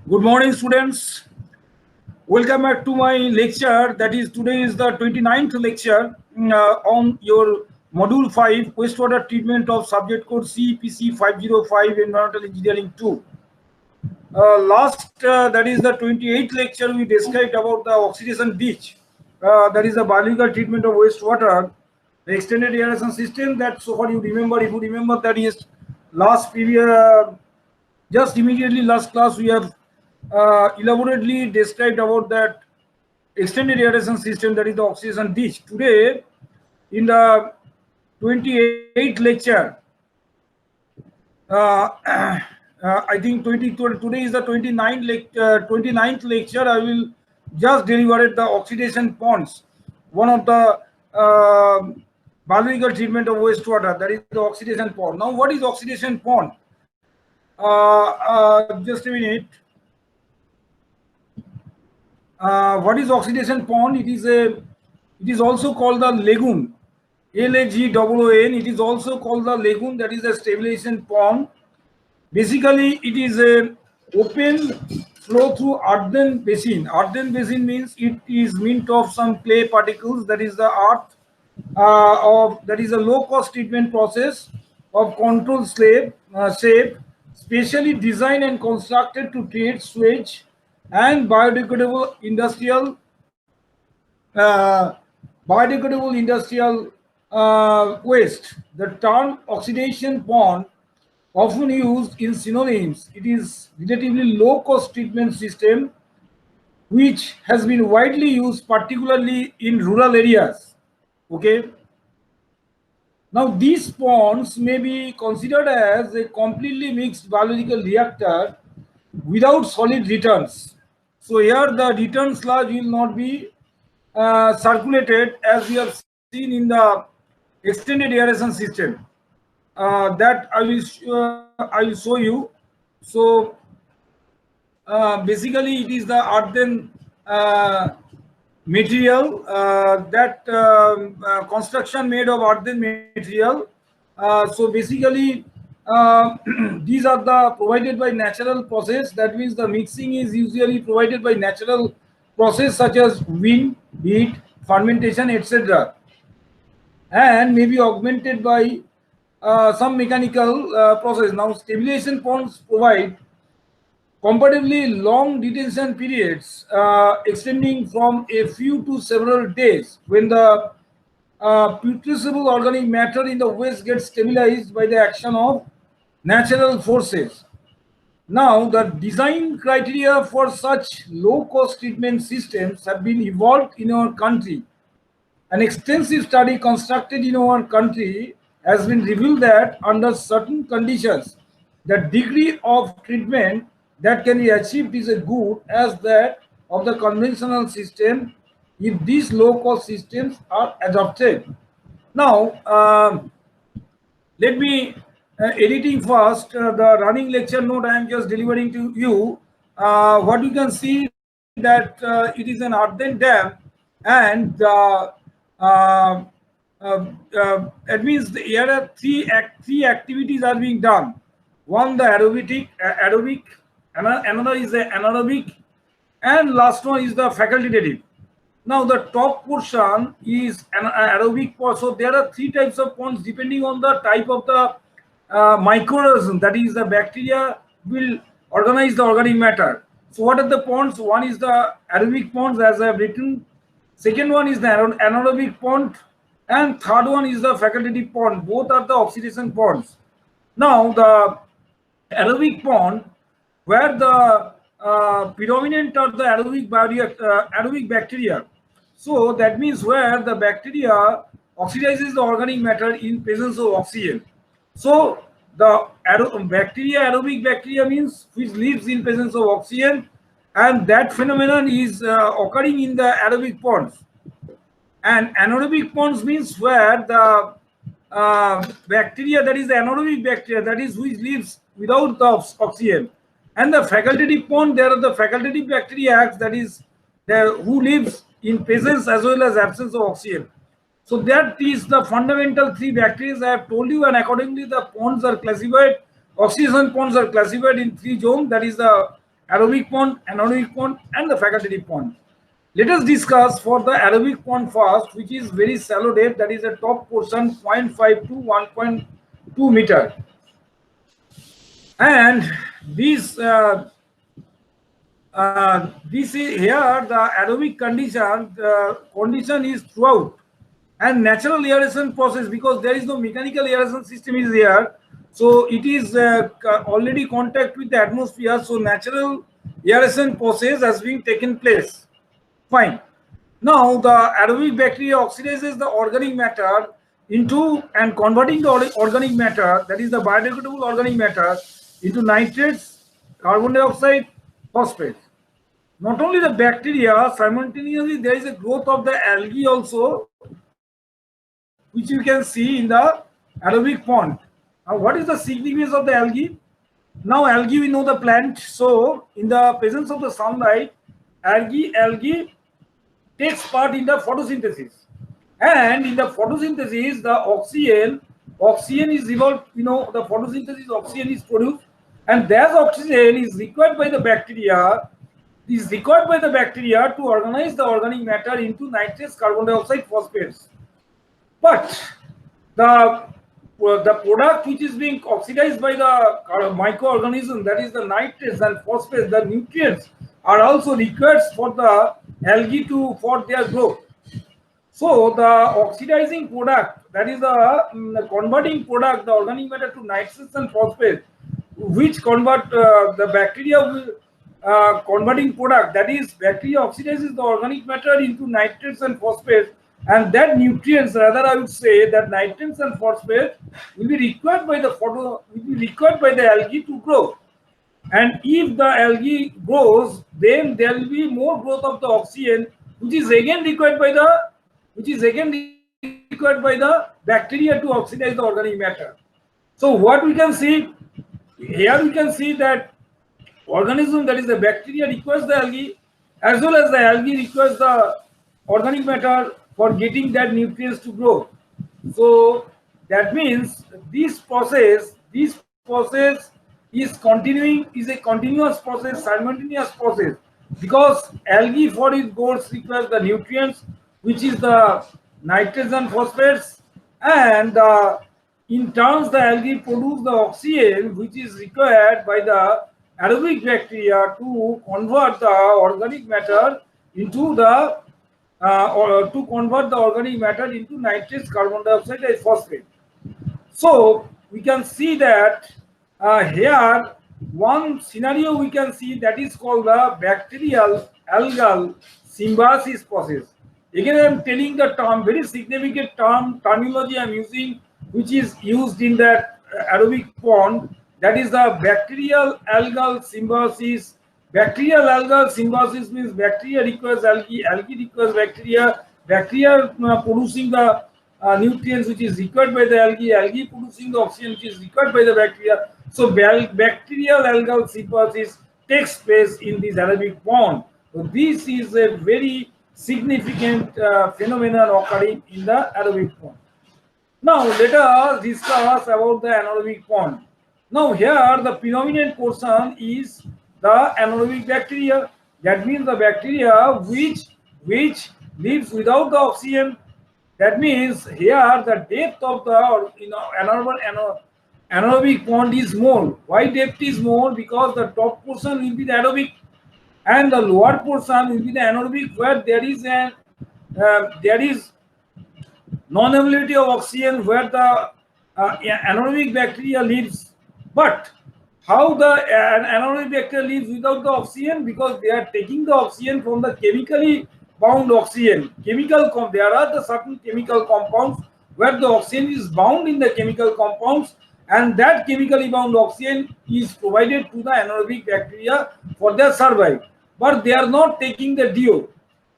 Good morning, students. Welcome back to my lecture. That is, today is the 29th lecture on your Module 5, Wastewater Treatment of Subject Code CEPC 505 Environmental Engineering 2. That is the 28th lecture, we described about the oxidation ditch. That is the biological treatment of wastewater, the extended aeration system. That so far you remember. If you remember, that is last previous, just immediately last class, we have elaborately described about that extended aeration system, that is the oxidation ditch. Today, in the 28th lecture, I think today is the 29th lecture. I will just deliver the oxidation ponds, one of the biological treatment of wastewater, that is the oxidation pond. Now, what is oxidation pond? Just a minute. What is oxidation pond? It is also called the lagoon. LAGOON. It is also called the lagoon. That is a stabilization pond. Basically, it is a open flow through earthen basin. Earthen basin means it is meant of some clay particles. That is the earth. That is a low-cost treatment process of controlled shape, specially designed and constructed to treat sewage and uh, biodegradable industrial waste. The term oxidation pond, often used in synonyms, it is relatively low-cost treatment system which has been widely used, particularly in rural areas. Okay. Now, these ponds may be considered as a completely mixed biological reactor without solid returns. So here the return sludge will not be circulated, as we have seen in the extended aeration system. That I will show you. So basically, it is the earthen material, that construction made of earthen material. So basically, these are the provided by natural process. That means the mixing is usually provided by natural process such as wind, heat, fermentation, etc., and may be augmented by some mechanical process. Now, stabilization ponds provide comparatively long detention periods, extending from a few to several days, when the putrescible organic matter in the waste gets stabilized by the action of natural forces. Now, the design criteria for such low-cost treatment systems have been evolved in our country. An extensive study constructed in our country has been revealed that under certain conditions, the degree of treatment that can be achieved is as good as that of the conventional system if these low-cost systems are adopted. Now, let me editing first the running lecture note I am just delivering to you. What you can see that it is an earthen dam, and it means here are three activities are being done. One, the aerobic, another is the anaerobic, and last one is the facultative. Now, the top portion is an aerobic pond. So there are three types of ponds depending on the type of the microorganism, that is the bacteria will organize the organic matter. So what are the ponds? One is the aerobic ponds, as I have written. Second one is the anaerobic pond, and third one is the facultative pond. Both are the oxidation ponds. Now, the aerobic pond, where the predominant are the aerobic bacteria. So that means where the bacteria oxidizes the organic matter in presence of oxygen. So the aerobic bacteria means which lives in presence of oxygen, and that phenomenon is occurring in the aerobic ponds. And anaerobic ponds means where the bacteria, that is the anaerobic bacteria, that is which lives without the oxygen. And the facultative pond, there are the facultative bacteria, that is there who lives in presence as well as absence of oxygen. So that is the fundamental three bacteria I have told you, and accordingly the ponds are classified. Oxidation ponds are classified in three zones. That is the aerobic pond, anaerobic pond, and the facultative pond. Let us discuss for the aerobic pond first, which is very shallow depth, that is a top portion 0.5 to 1.2 meter. And this is here the aerobic condition. The condition is throughout, and natural aeration process, because there is no mechanical aeration system is here, so it is already contact with the atmosphere. So natural aeration process has been taken place. Fine. Now the aerobic bacteria oxidizes the organic matter into and converting the organic matter, that is the biodegradable organic matter, into nitrates, carbon dioxide, phosphate. Not only the bacteria, simultaneously there is a growth of the algae also, which you can see in the aerobic pond. Now, what is the significance of the algae? Now, algae, we know the plant. So, in the presence of the sunlight, algae takes part in the photosynthesis. And in the photosynthesis, the oxygen is evolved. You know, the photosynthesis, oxygen is produced, and that oxygen is required by the bacteria. Is required by the bacteria to organize the organic matter into nitrates, carbon dioxide, phosphates. But the product which is being oxidized by the microorganism, that is the nitrates and phosphates, the nutrients are also required for the algae for their growth. So the oxidizing product, that is the converting product, the organic matter to nitrates and phosphates, which convert the bacteria converting product, that is bacteria oxidizes the organic matter into nitrates and phosphates, and that nutrients, rather I would say that nitrates and phosphates will be required by the algae to grow. And if the algae grows, then there will be more growth of the oxygen, which is again required by the bacteria to oxidize the organic matter. So what we can see here, we can see that organism, that is the bacteria, requires the algae, as well as the algae requires the organic matter for getting that nutrients to grow. So that means this process is a continuous process, simultaneous process, because algae for its growth requires the nutrients, which is the nitrates and phosphates, and in turns the algae produce the oxygen, which is required by the aerobic bacteria to convert the organic matter into the nitrates, carbon dioxide, and phosphate. So we can see that here one scenario we can see, that is called the bacterial algal symbiosis process. Again, I am telling the term, very significant terminology I am using, which is used in that aerobic pond, that is the bacterial algal symbiosis. Bacterial algal symbiosis means bacteria requires algae, algae requires bacteria producing the nutrients which is required by the algae producing the oxygen which is required by the bacteria. So bacterial algal symbiosis takes place in this aerobic pond. So this is a very significant phenomenon occurring in the aerobic pond. Now let us discuss about the anaerobic pond. Now here the predominant portion is the anaerobic bacteria. That means the bacteria which lives without the oxygen. That means here the depth of the anaerobic pond is more. Why depth is more? Because the top portion will be the aerobic, and the lower portion will be the anaerobic, where there is non-availability of oxygen, where the anaerobic bacteria lives. But how the anaerobic bacteria lives without the oxygen? Because they are taking the oxygen from the chemically bound oxygen. There are the certain chemical compounds where the oxygen is bound in the chemical compounds, and that chemically bound oxygen is provided to the anaerobic bacteria for their survival. But they are not taking the DO.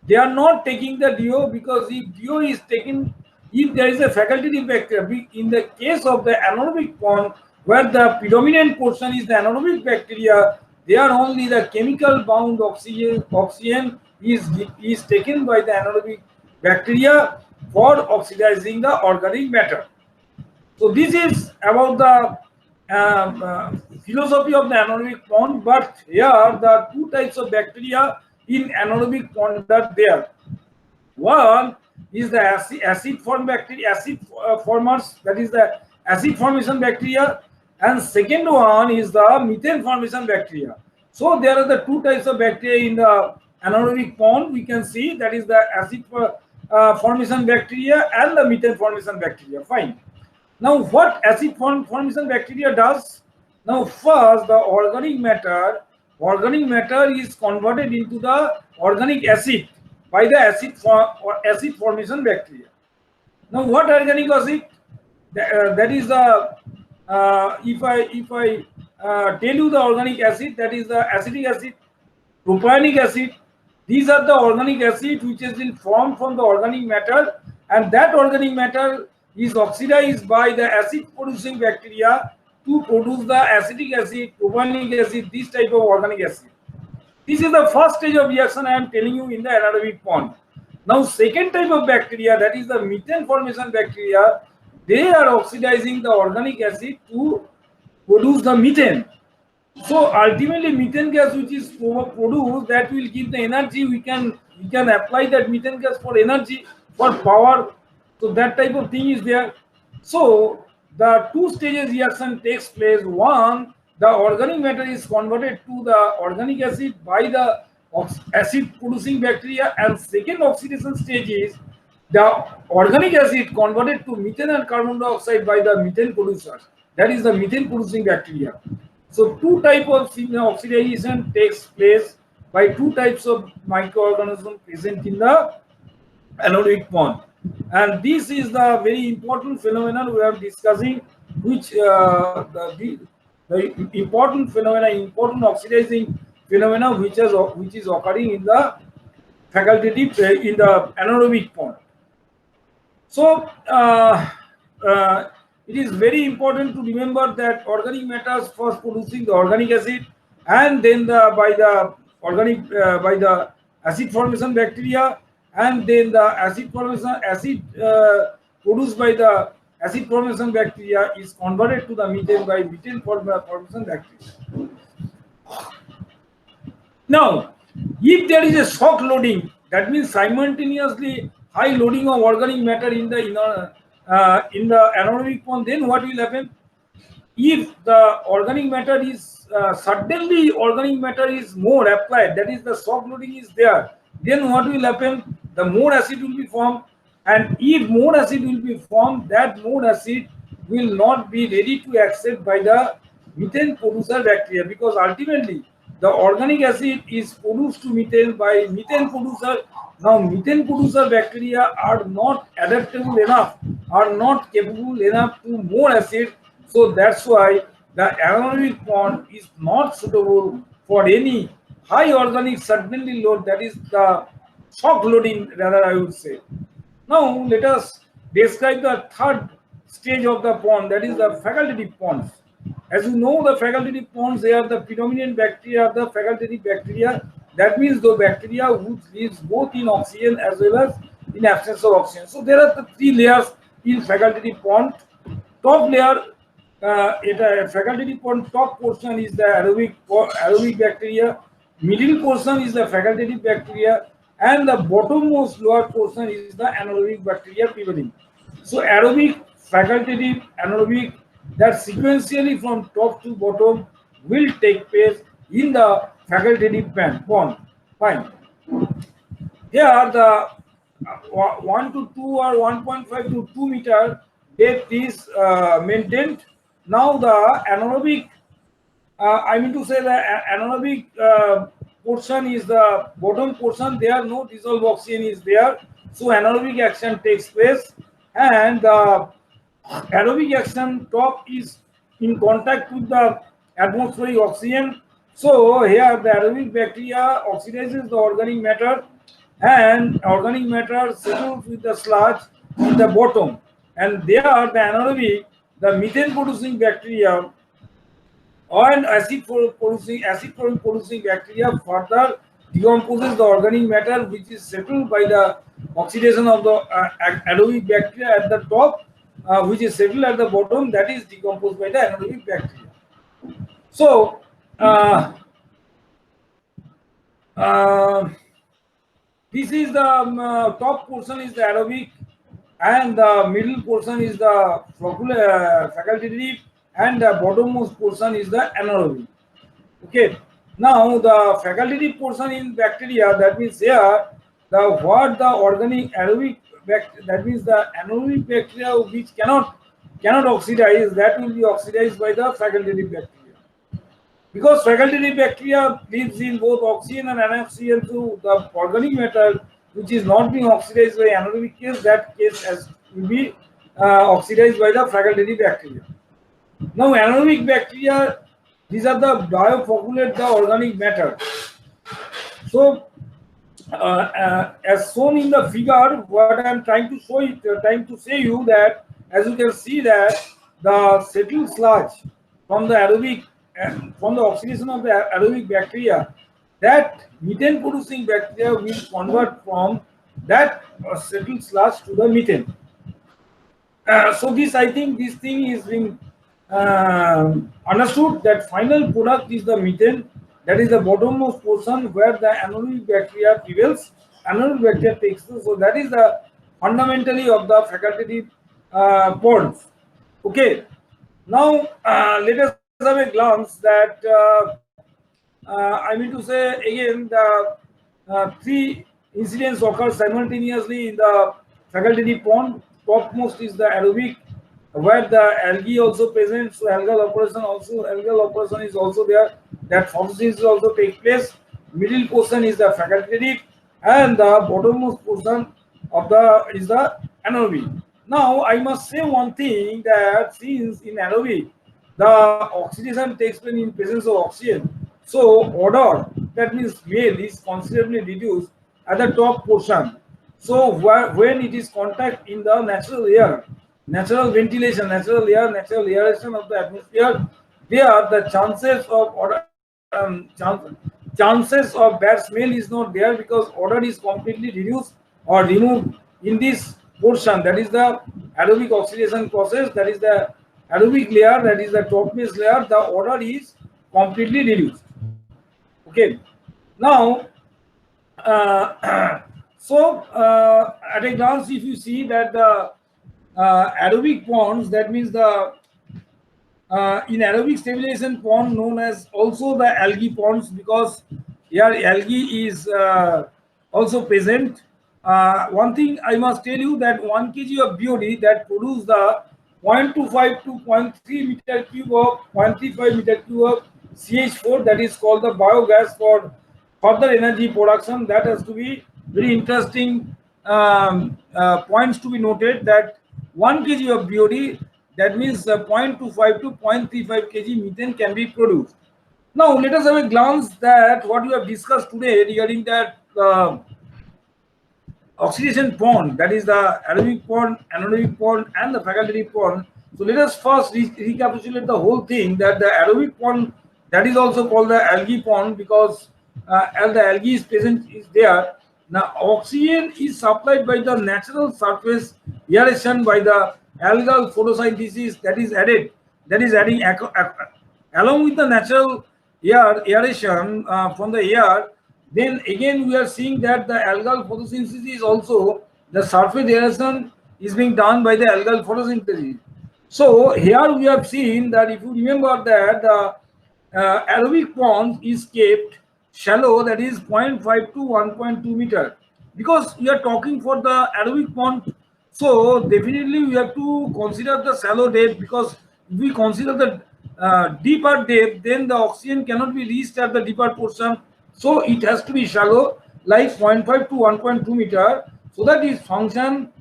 They are not taking the DO, because if DO is taken, if there is a facultative bacteria, in the case of the anaerobic pond, where the predominant portion is the anaerobic bacteria, there only the chemical bound oxygen is taken by the anaerobic bacteria for oxidizing the organic matter. So this is about the philosophy of the anaerobic pond, but here the two types of bacteria in anaerobic pond are there. One is the acid form bacteria, acid formers, that is the acid formation bacteria, and second one is the methane formation bacteria. So there are the two types of bacteria in the anaerobic pond. We can see that is the acid formation bacteria and the methane formation bacteria. Fine. Now, what acid formation bacteria does? Now, first the organic matter is converted into the organic acid by the acid formation bacteria. Now, what organic acid? That is the if I tell you the organic acid, that is the acetic acid, propionic acid. These are the organic acid which has been formed from the organic matter, and that organic matter is oxidized by the acid producing bacteria to produce the acetic acid, propionic acid, this type of organic acid. This is the first stage of reaction I am telling you in the anaerobic pond. Now, second type of bacteria, that is the methane formation bacteria, they are oxidizing the organic acid to produce the methane. So ultimately, methane gas which is produced, that will give the energy. We can apply that methane gas for energy, for power. So that type of thing is there. So the two stages reaction takes place. One, the organic matter is converted to the organic acid by the acid producing bacteria, and second oxidation stage is the organic acid converted to methane and carbon dioxide by the methane producers. That is the methane producing bacteria. So two types of oxidation takes place by two types of microorganisms present in the anaerobic pond, and this is the very important phenomenon we are discussing, which the important phenomena, important oxidizing phenomena which is occurring in the facultative in the anaerobic pond. So it is very important to remember that organic matters first producing the organic acid, and then by the acid formation bacteria, and then the acid produced by the acid formation bacteria is converted to the methane by methane formation bacteria. Now, if there is a shock loading, that means simultaneously high loading of organic matter in the anaerobic pond, then what will happen? If the organic matter is suddenly organic matter is more applied, that is the shock loading is there, then what will happen? The more acid will be formed, and if more acid will be formed, that more acid will not be ready to accept by the methane producer bacteria, because ultimately the organic acid is produced to methane by methane producer. Now, methane producer bacteria are not adaptable enough, are not capable enough to more acid. So that's why the anaerobic pond is not suitable for any high organic suddenly load, that is the shock loading, rather I would say. Now let us describe the third stage of the pond, that is the facultative ponds. As you know, the facultative ponds, they are the predominant bacteria, the facultative bacteria. That means the bacteria which lives both in oxygen as well as in absence of oxygen. So there are the three layers in facultative pond. Top layer, facultative pond top portion is the aerobic bacteria, middle portion is the facultative bacteria, and the bottommost lower portion is the anaerobic bacteria prevailing. So aerobic, facultative, anaerobic, that sequentially from top to bottom will take place in the facultative pond. Fine. Here are the 1 to 2 or 1.5 to 2 meter depth is maintained. Now the anaerobic, I mean to say the anaerobic portion is the bottom portion. There no dissolved oxygen is there, so anaerobic action takes place, and the aerobic action top is in contact with the atmospheric oxygen. So here the aerobic bacteria oxidizes the organic matter, and organic matter settles with the sludge in the bottom, and there the anaerobic, the methane producing bacteria and acid producing bacteria further decomposes the organic matter which is settled by the oxidation of the anaerobic bacteria at the top, which is settled at the bottom, that is decomposed by the anaerobic bacteria. So this is the top portion is the aerobic, and the middle portion is the facultative, and the bottommost portion is the anaerobic. Okay. Now the facultative portion in bacteria, that means here the what the organic aerobic that means the anaerobic bacteria which cannot oxidize, that will be oxidized by the facultative bacteria. Because facultative bacteria lives in both oxygen and anaoxygen, so the organic matter which is not being oxidized by anaerobic case, that case will be oxidized by the facultative bacteria. Now anaerobic bacteria, these are the biopopulate the organic matter. So as shown in the figure, what I am trying to show it, trying to say you that, as you can see that the settled sludge from the aerobic from the oxidation of the aerobic bacteria, that methane producing bacteria will convert from that settled sludge to the methane. So this, I think this thing is being understood, that final product is the methane, that is the bottommost portion where the anaerobic bacteria prevails, anaerobic bacteria takes place. So that is the fundamentally of the facultative bonds. Okay. Now let us have a glance that I mean to say again, the three incidents occur simultaneously in the facultative pond. Topmost is the aerobic, where the algae also present, so algal operation is also there, that photosynthesis also take place. Middle portion is the facultative, and the bottommost portion of the is the anaerobic. Now I must say one thing, that since in anaerobic the oxidation takes place in presence of oxygen, so odor, that means smell, is considerably reduced at the top portion. So when it is contact in the natural air, natural ventilation, natural air, natural aeration of the atmosphere, there the chances of odor, chances of bad smell is not there, because odor is completely reduced or removed in this portion, that is the aerobic oxidation process, that is the aerobic layer, that is the topmost layer, the odor is completely reduced. Okay. Now so at a glance, if you see that the aerobic ponds, that means the in aerobic stabilization pond known as also the algae ponds, because here algae is also present. One thing I must tell you, that 1 kg of BOD that produce the 0.25 to 0.3 meter cube of 0.35 meter cube of CH4, that is called the biogas for further energy production. That has to be very interesting points to be noted, that 1 kg of BOD, that means 0.25 to 0.35 kg methane can be produced. Now let us have a glance that what we have discussed today regarding that oxidation pond, that is the aerobic pond, anaerobic pond, and the facultative pond. So let us first recapitulate the whole thing, that the aerobic pond, that is also called the algae pond, because as the algae is present is there. Now oxygen is supplied by the natural surface aeration by the algal photosynthesis, that is added, that is adding along with the natural aeration from the air. Then again we are seeing that the algal photosynthesis is also, the surface aeration is being done by the algal photosynthesis. So here we have seen that, if you remember that the aerobic pond is kept shallow, that is 0.5 to 1.2 meter, because we are talking for the aerobic pond. So definitely we have to consider the shallow depth, because if we consider the deeper depth, then the oxygen cannot be reached at the deeper portion. So it has to be shallow, like 0.5 to 1.2 meter, so that it function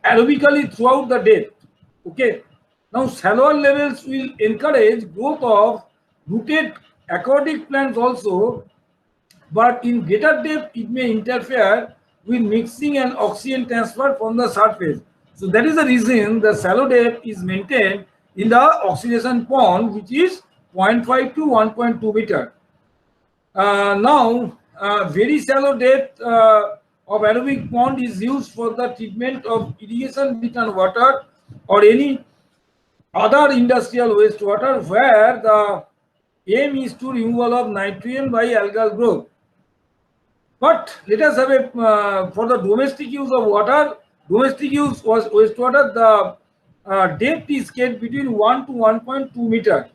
aerobically throughout the depth. Okay. Now shallower levels will encourage growth of rooted aquatic plants also, but in greater depth it may interfere with mixing and oxygen transfer from the surface. So that is the reason the shallow depth is maintained in the oxidation pond, which is 0.5 to 1.2 meter. Now very shallow depth of aerobic pond is used for the treatment of irrigation return water or any other industrial wastewater, where the aim is to removal of nitrogen by algal growth. But let us have a for the domestic use of water, domestic use was wastewater. The depth is kept between 1 to 1.2 meter.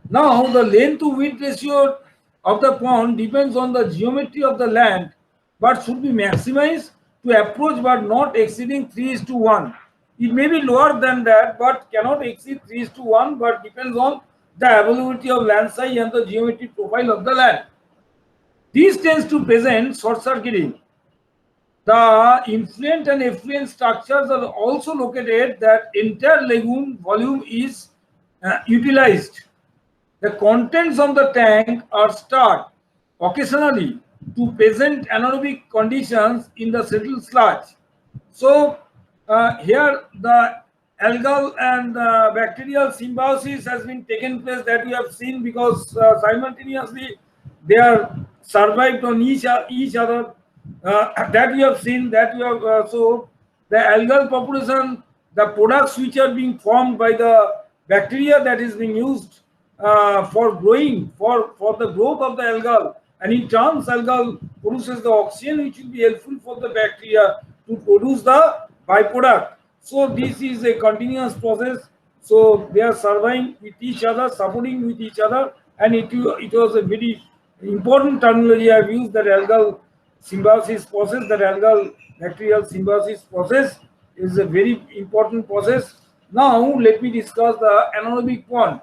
Now, the length to width ratio of the pond depends on the geometry of the land, but should be maximized to approach but not exceeding 3:1. It may be lower than that, but cannot exceed 3:1, but depends on the availability of land size and the geometric profile of the land. This tends to present short circuiting. The influent and effluent structures are also located that entire lagoon volume is utilized. The contents of the tank are stirred occasionally to present anaerobic conditions in the settled sludge. So here the algal and bacterial symbiosis has been taken place that we have seen, because simultaneously they are survived on each other. That we have seen, that we have so the algal population, the products which are being formed by the bacteria that is being used for growing, for the growth of the algal, and in turn algal produces the oxygen which will be helpful for the bacteria to produce the byproduct. So this is a continuous process. So they are surviving with each other, supporting with each other, and it was a very important terminology I have used, that algal symbiosis process, that algal bacterial symbiosis process is a very important process. Now let me discuss the anaerobic pond.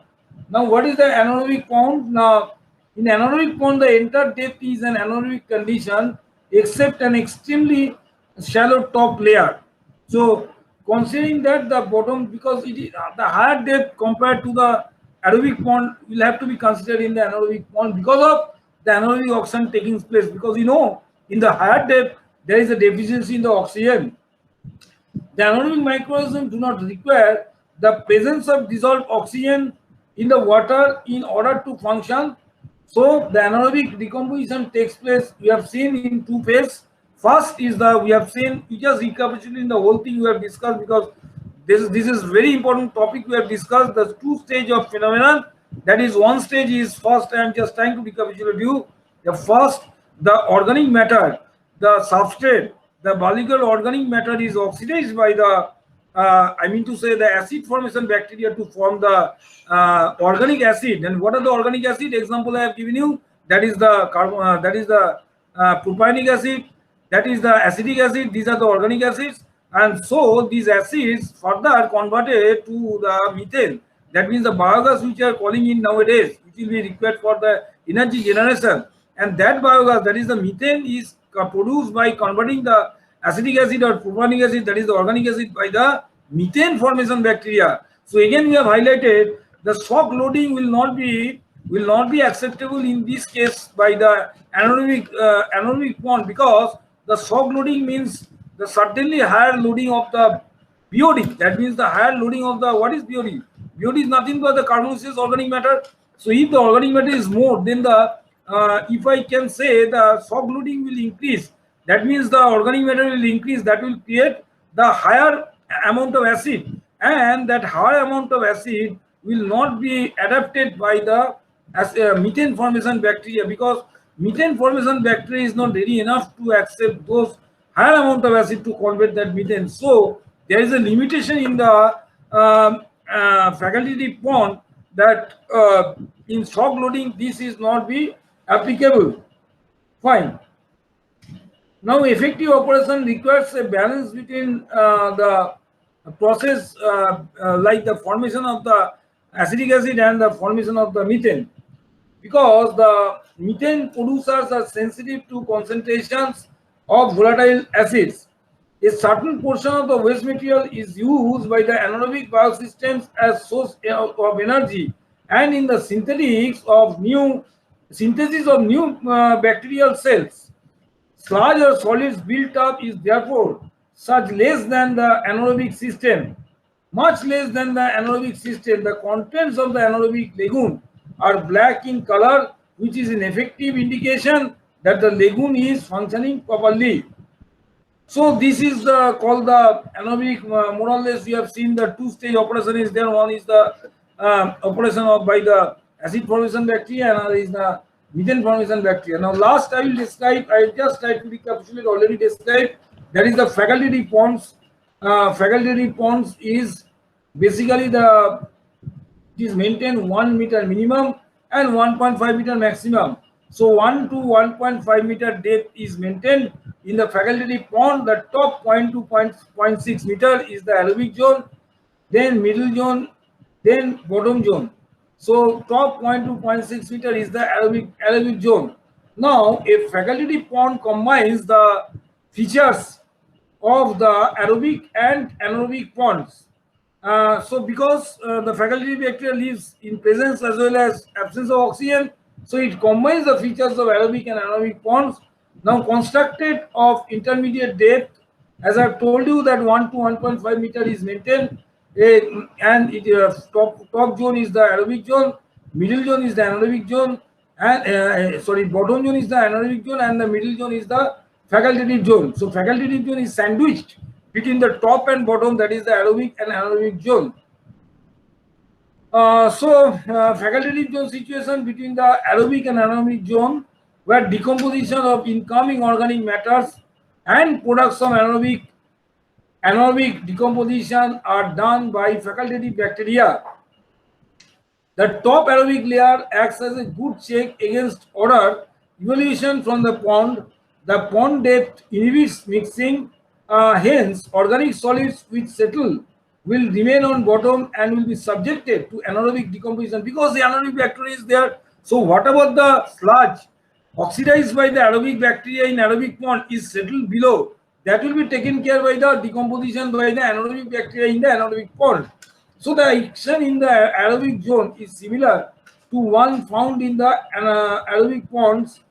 Now what is the anaerobic pond? Now in anaerobic pond the entire depth is an anaerobic condition except an extremely shallow top layer. So considering that the bottom, because it is the higher depth compared to the aerobic pond will have to be considered in the anaerobic pond because of the anaerobic oxidation taking place, because in the higher depth there is a deficiency in the oxygen. The anaerobic microorganisms do not require the presence of dissolved oxygen in the water in order to function. So the anaerobic decomposition takes place, we have seen, in two phases. First is we have seen, we just recapitulating the whole thing we have discussed, because this is very important topic we have discussed, the two stage of phenomenon. That is, one stage is, first I am just trying to recapitulate you. The first, the organic matter, the substrate, the molecular organic matter is oxidized by the I mean to say the acid formation bacteria to form the organic acid. And what are the organic acid? Example I have given you, that is the carbon, that is the propionic acid, that is the acetic acid. These are the organic acids, and so these acids further converted to the methane. That means the biogas which are calling in nowadays, which will be required for the energy generation, and that biogas, that is the methane, is produced by converting the acetic acid or propionic acid, that is the organic acid, by the methane formation bacteria. So again we have highlighted the shock loading will not be acceptable in this case by the anaerobic pond, because the shock loading means the certainly higher loading of the BOD. That means the higher loading of the, what is BOD? BOD is nothing but the carbonaceous organic matter. So if the organic matter is more, then the if I can say the shock loading will increase, that means the organic matter will increase, that will create the higher amount of acid, and that higher amount of acid will not be adapted by the methane formation bacteria, because methane formation bacteria is not ready enough to accept those higher amount of acid to convert that methane. So there is a limitation in the facultative pond, that in shock loading this is not be applicable. Fine. Now effective operation requires a balance between the process like the formation of the acetic acid and the formation of the methane, because the methane producers are sensitive to concentrations of volatile acids. A certain portion of the waste material is used by the anaerobic biosystems as source of energy, and in the synthesis of new bacterial cells. Sludge or solids built up is therefore such less than the anaerobic system, much less than the anaerobic system. The contents of the anaerobic lagoon are black in color, which is an effective indication that the lagoon is functioning properly. So this is called the anaerobic. More or less, we have seen the two-stage operation is there. One is the operation of by the acid formation bacteria, another is the methane formation bacteria. Now last I will describe, I just try to recapitulate already described, that is the facultative ponds. Facultative ponds is basically the, it is maintained 1 meter minimum and 1.5 meter maximum. So 1 to 1.5 meter depth is maintained in the facultative pond. The top 0.2 to 0.6 meter is the aerobic zone, then middle zone, then bottom zone. So top 0.2 to 0.6 meter is the aerobic zone. Now a facultative pond combines the features of the aerobic and anaerobic ponds. So because the facultative bacteria lives in presence as well as absence of oxygen, so it combines the features of aerobic and anaerobic ponds. Now constructed of intermediate depth, as I've told you that 1 to 1.5 meter is maintained, and top zone is the aerobic zone, middle zone is the anaerobic zone, and bottom zone is the anaerobic zone, and the middle zone is the facultative zone. So facultative zone is sandwiched between the top and bottom, that is the aerobic and anaerobic zone. Facultative zone situation between the aerobic and anaerobic zone, where decomposition of incoming organic matters and products of anaerobic decomposition are done by facultative bacteria. The top aerobic layer acts as a good check against odor evolution from the pond. The pond depth inhibits mixing, hence organic solids which settle will remain on bottom and will be subjected to anaerobic decomposition because the anaerobic bacteria is there. So whatever the sludge oxidized by the aerobic bacteria in aerobic pond is settled below, that will be taken care by the decomposition by the anaerobic bacteria in the anaerobic pond. So the action in the aerobic zone is similar to one found in the aerobic ponds,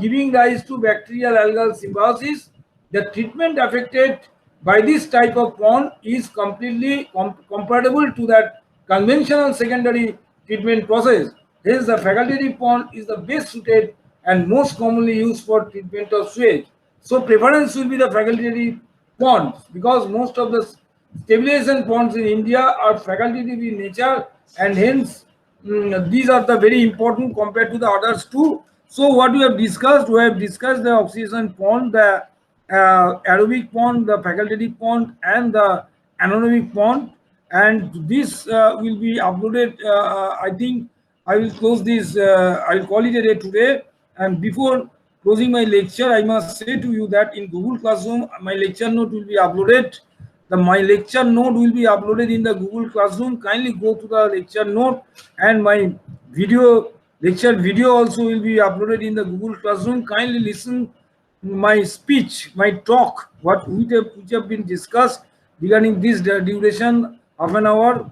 giving rise to bacterial algal symbiosis. The treatment affected by this type of pond is completely compatible to that conventional secondary treatment process. Hence, the facultative pond is the best suited and most commonly used for treatment of sewage. So preference will be the facultative ponds because most of the stabilization ponds in India are facultative in nature, and hence these are the very important compared to the others too. So what we have discussed the oxidation pond, the aerobic pond, the facultative pond, and the anaerobic pond, and this will be uploaded. I think I will close this. I will call it a day today. And before closing my lecture, I must say to you that in Google Classroom, my lecture note will be uploaded. My lecture note will be uploaded in the Google Classroom. Kindly go to the lecture note, and my lecture video also will be uploaded in the Google Classroom. Kindly listen my speech, my talk, which have been discussed regarding this duration of an hour.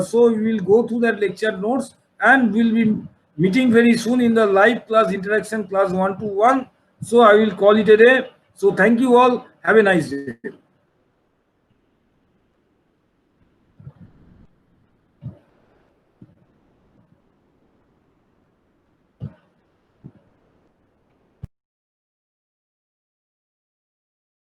So we will go through that lecture notes, and we'll be meeting very soon in the live class interaction class 1-to-1. So I will call it a day. So thank you all. Have a nice day.